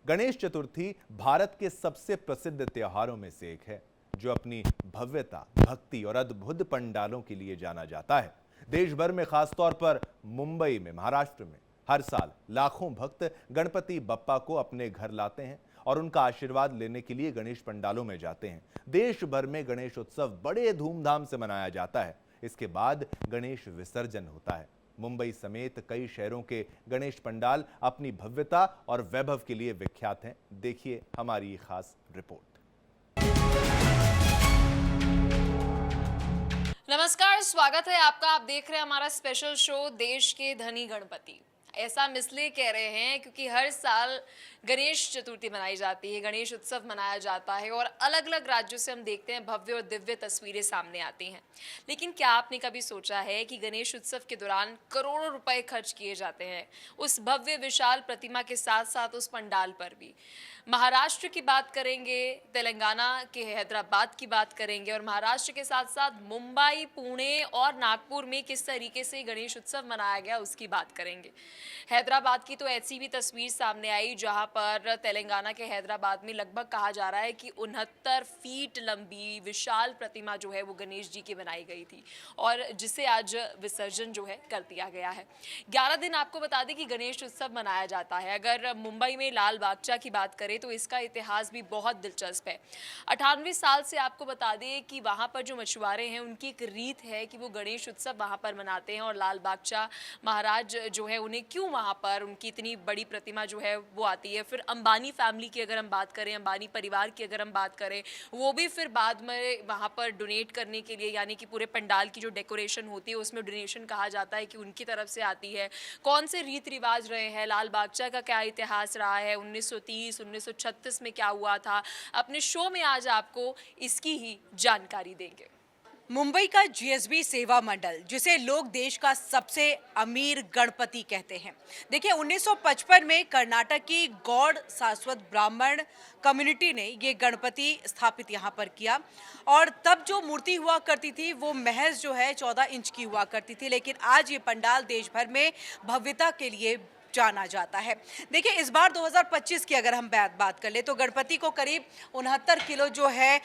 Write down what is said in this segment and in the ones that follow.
गणेश चतुर्थी भारत के सबसे प्रसिद्ध त्योहारों में से एक है, जो अपनी भव्यता, भक्ति और अद्भुत पंडालों के लिए जाना जाता है। देश भर में, खासतौर पर मुंबई में, महाराष्ट्र में हर साल लाखों भक्त गणपति बप्पा को अपने घर लाते हैं और उनका आशीर्वाद लेने के लिए गणेश पंडालों में जाते हैं। देश भर में गणेश उत्सव बड़े धूमधाम से मनाया जाता है। इसके बाद गणेश विसर्जन होता है। मुंबई समेत कई शहरों के गणेश पंडाल अपनी भव्यता और वैभव के लिए विख्यात हैं। देखिए हमारी ये खास रिपोर्ट। नमस्कार, स्वागत है आपका। आप देख रहे हैं हमारा स्पेशल शो देश के धनी गणपति। ऐसा हम इसलिए कह रहे हैं क्योंकि हर साल गणेश चतुर्थी मनाई जाती है, गणेश उत्सव मनाया जाता है और अलग अलग राज्यों से हम देखते हैं भव्य और दिव्य तस्वीरें सामने आती हैं। लेकिन क्या आपने कभी सोचा है कि गणेश उत्सव के दौरान करोड़ों रुपए खर्च किए जाते हैं उस भव्य विशाल प्रतिमा के साथ साथ उस पंडाल पर भी। महाराष्ट्र की बात करेंगे, तेलंगाना के हैदराबाद की बात करेंगे और महाराष्ट्र के साथ साथ मुंबई, पुणे और नागपुर में किस तरीके से गणेश उत्सव मनाया गया उसकी बात करेंगे। हैदराबाद की तो ऐसी भी तस्वीर सामने आई जहां पर तेलंगाना के हैदराबाद में लगभग कहा जा रहा है कि 69 फीट लंबी विशाल प्रतिमा जो है वो गणेश जी की बनाई गई थी और जिसे आज विसर्जन जो है कर दिया गया है। 11 दिन आपको बता दें कि गणेश उत्सव मनाया जाता है। अगर मुंबई में लाल बागचा की बात करें तो इसका इतिहास भी बहुत दिलचस्प है। 98 साल से आपको बता दें कि वहां पर जो मछुआरे हैं उनकी एक रीत है कि वो गणेश उत्सव वहां पर मनाते हैं और लाल बागचा महाराज जो है उन्हें क्यों वहां पर उनकी इतनी बड़ी प्रतिमा जो है वो आती है। फिर अंबानी फैमिली की अगर हम बात करें, अंबानी परिवार की अगर हम बात करें, वो भी फिर बाद में वहां पर डोनेट करने के लिए, यानी कि पूरे पंडाल की जो डेकोरेशन होती है उसमें डोनेशन कहा जाता है कि उनकी तरफ से आती है। कौन से रीत रिवाज रहे हैं, लाल बागचा का क्या इतिहास रहा है, 1930 1936 में क्या हुआ था, अपने शो में आज आपको इसकी ही जानकारी देंगे। मुंबई का जीएसबी सेवा मंडल, जिसे लोग देश का सबसे अमीर गणपति कहते हैं। देखिए 1955 में कर्नाटक की गौड़ सारस्वत ब्राह्मण कम्युनिटी ने ये गणपति स्थापित यहाँ पर किया और तब जो मूर्ति हुआ करती थी वो महज जो है 14 इंच की हुआ करती थी, लेकिन आज ये पंडाल देश भर में भव्यता के लिए जाना जाता है। देखिए इस बार 2025 की अगर हम बात कर ले तो गणपति को करीब 69 किलो जो है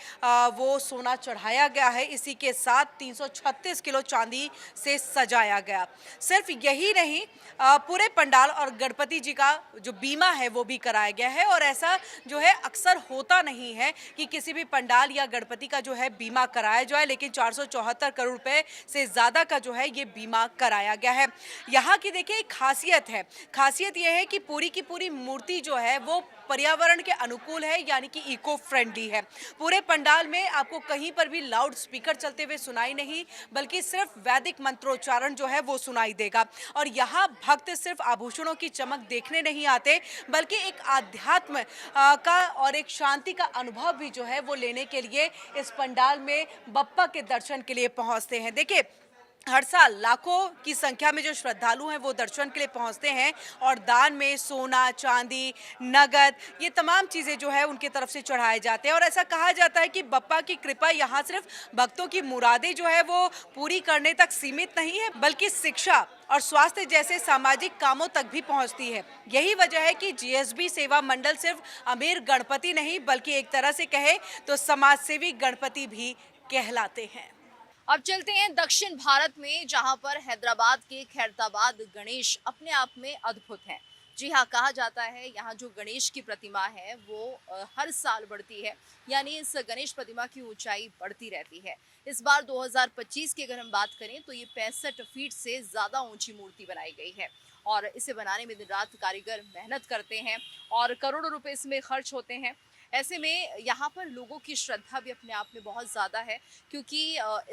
वो सोना चढ़ाया गया है। इसी के साथ 336 किलो चांदी से सजाया गया। सिर्फ यही नहीं, पूरे पंडाल और गणपति जी का जो बीमा है वो भी कराया गया है और ऐसा जो है अक्सर होता नहीं है कि किसी भी पंडाल या गणपति का जो है बीमा कराया जाए, लेकिन 474 करोड़ रुपए से ज़्यादा का जो है ये बीमा कराया गया है। यहाँ की देखिए एक खासियत यह है कि पूरी की पूरी मूर्ति जो है वो पर्यावरण के अनुकूल है, यानी कि इको फ्रेंडली है। पूरे पंडाल में आपको कहीं पर भी लाउड स्पीकर चलते हुए सुनाई नहीं, बल्कि सिर्फ वैदिक मंत्रोच्चारण जो है वो सुनाई देगा। और यहाँ भक्त सिर्फ आभूषणों की चमक देखने नहीं आते, बल्कि एक आध्यात्म का और एक शांति का अनुभव भी जो है वो लेने के लिए इस पंडाल में बप्पा के दर्शन के लिए पहुँचते हैं। देखिए हर साल लाखों की संख्या में जो श्रद्धालु हैं वो दर्शन के लिए पहुंचते हैं और दान में सोना, चांदी, नगद, ये तमाम चीज़ें जो है उनकी तरफ से चढ़ाए जाते हैं। और ऐसा कहा जाता है कि बप्पा की कृपा यहाँ सिर्फ भक्तों की मुरादें जो है वो पूरी करने तक सीमित नहीं है, बल्कि शिक्षा और स्वास्थ्य जैसे सामाजिक कामों तक भी पहुंचती है। यही वजह है कि जीएसबी सेवा मंडल सिर्फ अमीर गणपति नहीं, बल्कि एक तरह से कहे तो समाजसेवी गणपति भी कहलाते हैं। अब चलते हैं दक्षिण भारत में, जहां पर हैदराबाद के खैरताबाद गणेश अपने आप में अद्भुत हैं। जी हाँ, कहा जाता है यहाँ जो गणेश की प्रतिमा है वो हर साल बढ़ती है, यानी इस गणेश प्रतिमा की ऊंचाई बढ़ती रहती है। इस बार 2025 की अगर हम बात करें तो ये 65 फीट से ज़्यादा ऊंची मूर्ति बनाई गई है और इसे बनाने में दिन रात कारीगर मेहनत करते हैं और करोड़ों रुपए इसमें खर्च होते हैं। ऐसे में यहाँ पर लोगों की श्रद्धा भी अपने आप में बहुत ज़्यादा है, क्योंकि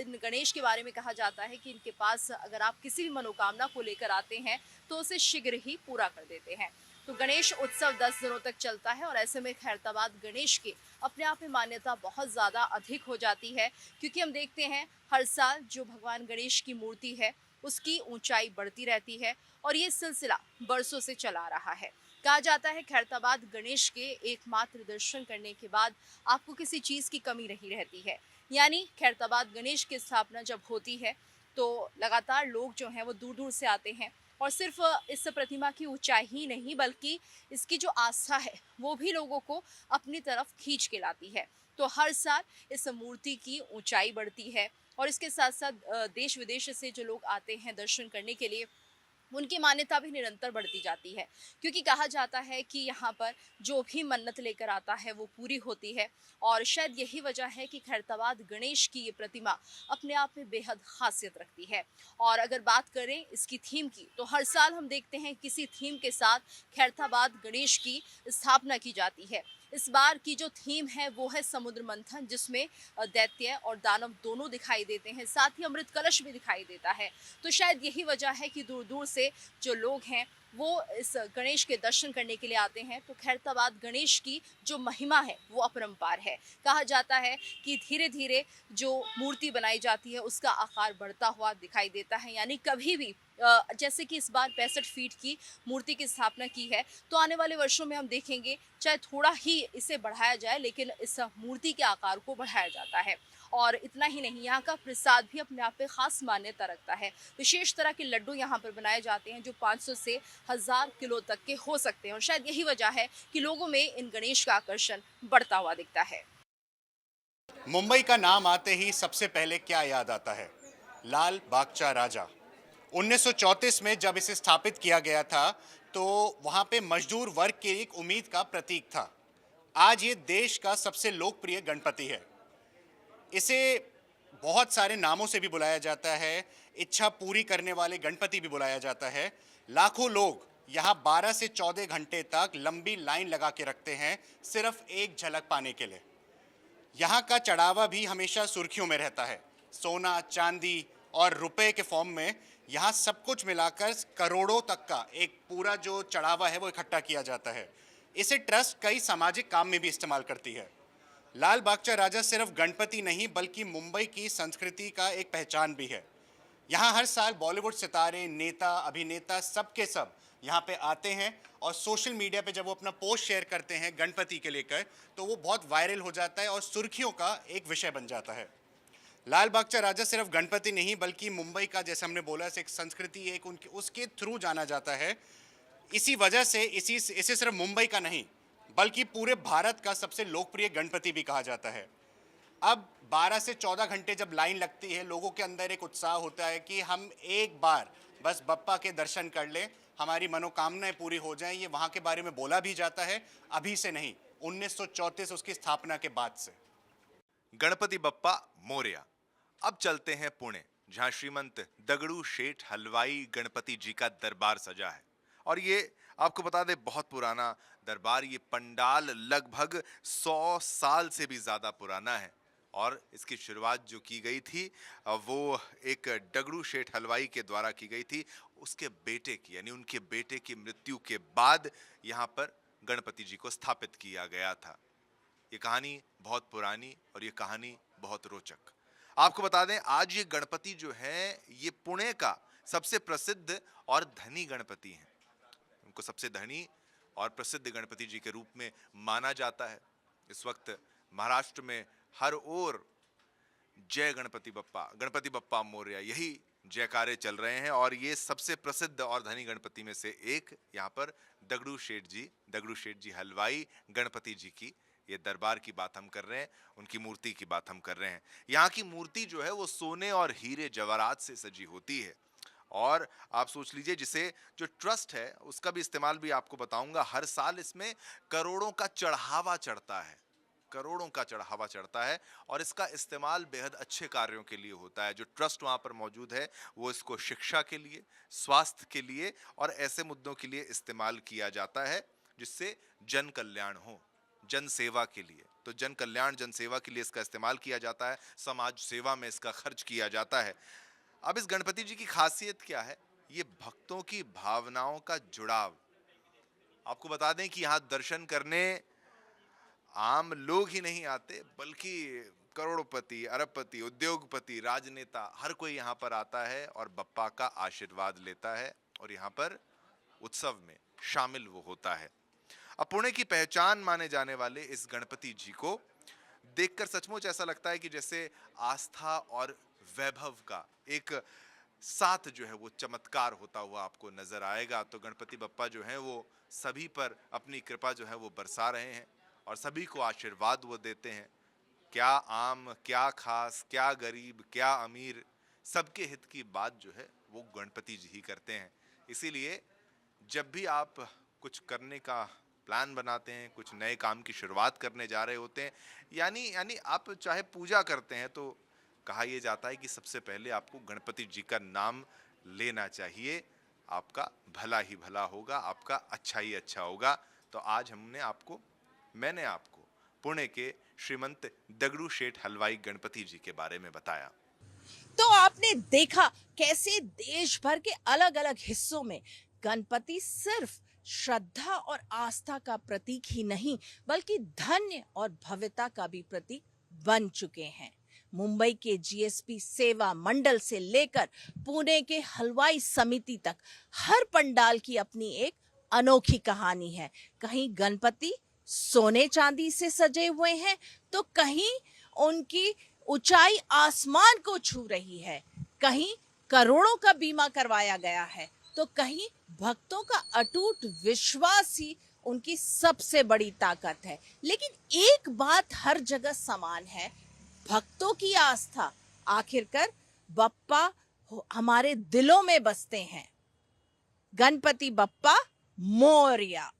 इन गणेश के बारे में कहा जाता है कि इनके पास अगर आप किसी भी मनोकामना को लेकर आते हैं तो उसे शीघ्र ही पूरा कर देते हैं। तो गणेश उत्सव 10 दिनों तक चलता है और ऐसे में खैरताबाद गणेश की अपने आप में मान्यता बहुत ज़्यादा अधिक हो जाती है, क्योंकि हम देखते हैं हर साल जो भगवान गणेश की मूर्ति है उसकी ऊंचाई बढ़ती रहती है और ये सिलसिला बरसों से चला रहा है। कहा जाता है खैरताबाद गणेश के एकमात्र दर्शन करने के बाद आपको किसी चीज़ की कमी नहीं रहती है। यानी खैरताबाद गणेश की स्थापना जब होती है तो लगातार लोग जो हैं वो दूर दूर से आते हैं और सिर्फ इस प्रतिमा की ऊंचाई ही नहीं बल्कि इसकी जो आस्था है वो भी लोगों को अपनी तरफ खींच के लाती है। तो हर साल इस मूर्ति की ऊंचाई बढ़ती है और इसके साथ साथ देश विदेश से जो लोग आते हैं दर्शन करने के लिए उनकी मान्यता भी निरंतर बढ़ती जाती है, क्योंकि कहा जाता है कि यहाँ पर जो भी मन्नत लेकर आता है वो पूरी होती है। और शायद यही वजह है कि खैरताबाद गणेश की ये प्रतिमा अपने आप में बेहद खासियत रखती है। और अगर बात करें इसकी थीम की, तो हर साल हम देखते हैं किसी थीम के साथ खैरताबाद गणेश की स्थापना की जाती है। इस बार की जो थीम है वो है समुद्र मंथन, जिसमें दैत्य और दानव दोनों दिखाई देते हैं, साथ ही अमृत कलश भी दिखाई देता है। तो शायद यही वजह है कि दूर दूर से जो लोग हैं वो इस गणेश के दर्शन करने के लिए आते हैं। तो खैरताबाद गणेश की जो महिमा है वो अपरंपार है। कहा जाता है कि धीरे धीरे जो मूर्ति बनाई जाती है उसका आकार बढ़ता हुआ दिखाई देता है, यानी कभी भी जैसे कि इस बार 65 फीट की मूर्ति की स्थापना की है, तो आने वाले वर्षों में हम देखेंगे चाहे थोड़ा ही इसे बढ़ाया जाए लेकिन इस मूर्ति के आकार को बढ़ाया जाता है। और इतना ही नहीं, यहाँ का प्रसाद भी अपने आप में खास मान्यता रखता है। विशेष तरह के लड्डू यहाँ पर बनाए जाते हैं जो 500 से 1000 किलो तक के हो सकते हैं, और शायद यही वजह है कि लोगों में इन गणेश का आकर्षण बढ़ता हुआ दिखता है। मुंबई का नाम आते ही सबसे पहले क्या याद आता है? लाल बागचा राजा। 1934 में जब इसे स्थापित किया गया था तो वहां पे मजदूर वर्ग की एक उम्मीद का प्रतीक था। आज ये देश का सबसे लोकप्रिय गणपति है। इसे बहुत सारे नामों से भी बुलाया जाता है, इच्छा पूरी करने वाले गणपति भी बुलाया जाता है। लाखों लोग यहाँ 12 से 14 घंटे तक लंबी लाइन लगा के रखते हैं सिर्फ एक झलक पाने के लिए। यहाँ का चढ़ावा भी हमेशा सुर्खियों में रहता है। सोना, चांदी और रुपए के फॉर्म में यहाँ सब कुछ मिलाकर करोड़ों तक का एक पूरा जो चढ़ावा है वो इकट्ठा किया जाता है। इसे ट्रस्ट कई सामाजिक काम में भी इस्तेमाल करती है। लाल बागचा राजा सिर्फ गणपति नहीं बल्कि मुंबई की संस्कृति का एक पहचान भी है। यहाँ हर साल बॉलीवुड सितारे, नेता, अभिनेता सब के सब यहाँ पे आते हैं और सोशल मीडिया पे जब वो अपना पोस्ट शेयर करते हैं गणपति के लेकर तो वो बहुत वायरल हो जाता है और सुर्खियों का एक विषय बन जाता है। लाल बागचा राजा सिर्फ गणपति नहीं बल्कि मुंबई का, जैसे हमने बोला, एक संस्कृति, एक उनके उसके थ्रू जाना जाता है। इसी वजह से इसे सिर्फ मुंबई का नहीं बल्कि पूरे भारत का सबसे लोकप्रिय गणपति भी कहा जाता है। अब 12 से 14 घंटे जब लाइन लगती है, लोगों के अंदर एक उत्साह होता है कि हम एक बार बस बप्पा के दर्शन कर लें, हमारी मनोकामनाएं पूरी हो जाएं। ये वहाँ के बारे में बोला भी जाता है, अभी से नहीं, 1934 उसकी स्थापना के बाद से। गणपति बप्पा मोरया। अब चलते हैं पुणे, जहां श्रीमंत दगड़ू शेठ हलवाई गणपति जी का दरबार सजा है। और ये आपको बता दें बहुत पुराना दरबार, ये पंडाल लगभग 100 साल से भी ज्यादा पुराना है। और इसकी शुरुआत जो की गई थी वो एक दगड़ू शेठ हलवाई के द्वारा की गई थी, उसके बेटे की, यानी उनके बेटे की मृत्यु के बाद यहाँ पर गणपति जी को स्थापित किया गया था। ये कहानी बहुत पुरानी और ये कहानी बहुत रोचक। आपको बता दें आज ये गणपति जो है ये पुणे का सबसे प्रसिद्ध और धनी गणपति हैं। उनको सबसे धनी और प्रसिद्ध गणपति जी के रूप में माना जाता है। इस वक्त महाराष्ट्र में हर ओर जय गणपति बप्पा मोरया, यही जयकारे चल रहे हैं। और ये सबसे प्रसिद्ध और धनी गणपति में से एक यहाँ पर दगड़ू शेठ जी हलवाई गणपति जी की ये दरबार की बात हम कर रहे हैं, उनकी मूर्ति की बात हम कर रहे हैं। यहाँ की मूर्ति जो है वो सोने और हीरे जवाहरात से सजी होती है। और आप सोच लीजिए, जिसे जो ट्रस्ट है उसका भी इस्तेमाल भी आपको बताऊंगा। हर साल इसमें करोड़ों का चढ़ावा चढ़ता है और इसका इस्तेमाल बेहद अच्छे कार्यों के लिए होता है। जो ट्रस्ट वहां पर मौजूद है वो इसको शिक्षा के लिए, स्वास्थ्य के लिए और ऐसे मुद्दों के लिए इस्तेमाल किया जाता है जिससे जन कल्याण हो, जन सेवा के लिए। तो जन कल्याण, जन सेवा के लिए इसका इस्तेमाल किया जाता है, समाज सेवा में इसका खर्च किया जाता है। अब इस गणपति जी की खासियत क्या है? ये भक्तों की भावनाओं का जुड़ाव। आपको बता दें कि यहाँ दर्शन करने आम लोग ही नहीं आते बल्कि करोड़पति, अरबपति, उद्योगपति, राजनेता, हर कोई यहाँ पर आता है और बप्पा का आशीर्वाद लेता है और यहाँ पर उत्सव में शामिल वो होता है। अब पुणे की पहचान माने जाने वाले इस गणपति जी को देखकर सचमुच ऐसा लगता है कि जैसे आस्था और वैभव का एक साथ जो है वो चमत्कार होता हुआ आपको नजर आएगा। तो गणपति बप्पा जो हैं वो सभी पर अपनी कृपा जो है वो बरसा रहे हैं और सभी को आशीर्वाद वो देते हैं। क्या आम, क्या खास, क्या गरीब, क्या अमीर, सबके हित की बात जो है वो गणपति जी ही करते हैं। इसीलिए जब भी आप कुछ करने का प्लान बनाते हैं, कुछ नए काम की शुरुआत करने जा रहे होते हैं, यानी आप चाहे पूजा करते हैं, तो कहा यह जाता है कि सबसे पहले आपको गणपति जी का नाम लेना चाहिए। आपका भला ही भला होगा, आपका अच्छा ही अच्छा होगा। तो आज मैंने आपको पुणे के श्रीमंत दगड़ू शेठ हलवाई गणपति जी के बारे में बताया। तो आपने देखा कैसे देश भर के अलग अलग हिस्सों में गणपति सिर्फ श्रद्धा और आस्था का प्रतीक ही नहीं बल्कि धन्य और भव्यता का भी प्रतीक बन चुके हैं। मुंबई के जीएसबी सेवा मंडल से लेकर पुणे के हलवाई समिति तक हर पंडाल की अपनी एक अनोखी कहानी है। कहीं गणपति सोने चांदी से सजे हुए हैं तो कहीं उनकी ऊंचाई आसमान को छू रही है, कहीं करोड़ों का बीमा करवाया गया है तो कहीं भक्तों का अटूट विश्वास ही उनकी सबसे बड़ी ताकत है। लेकिन एक बात हर जगह समान है, भक्तों की आस्था। आखिरकार बप्पा हमारे दिलों में बसते हैं। गणपति बप्पा मोरया।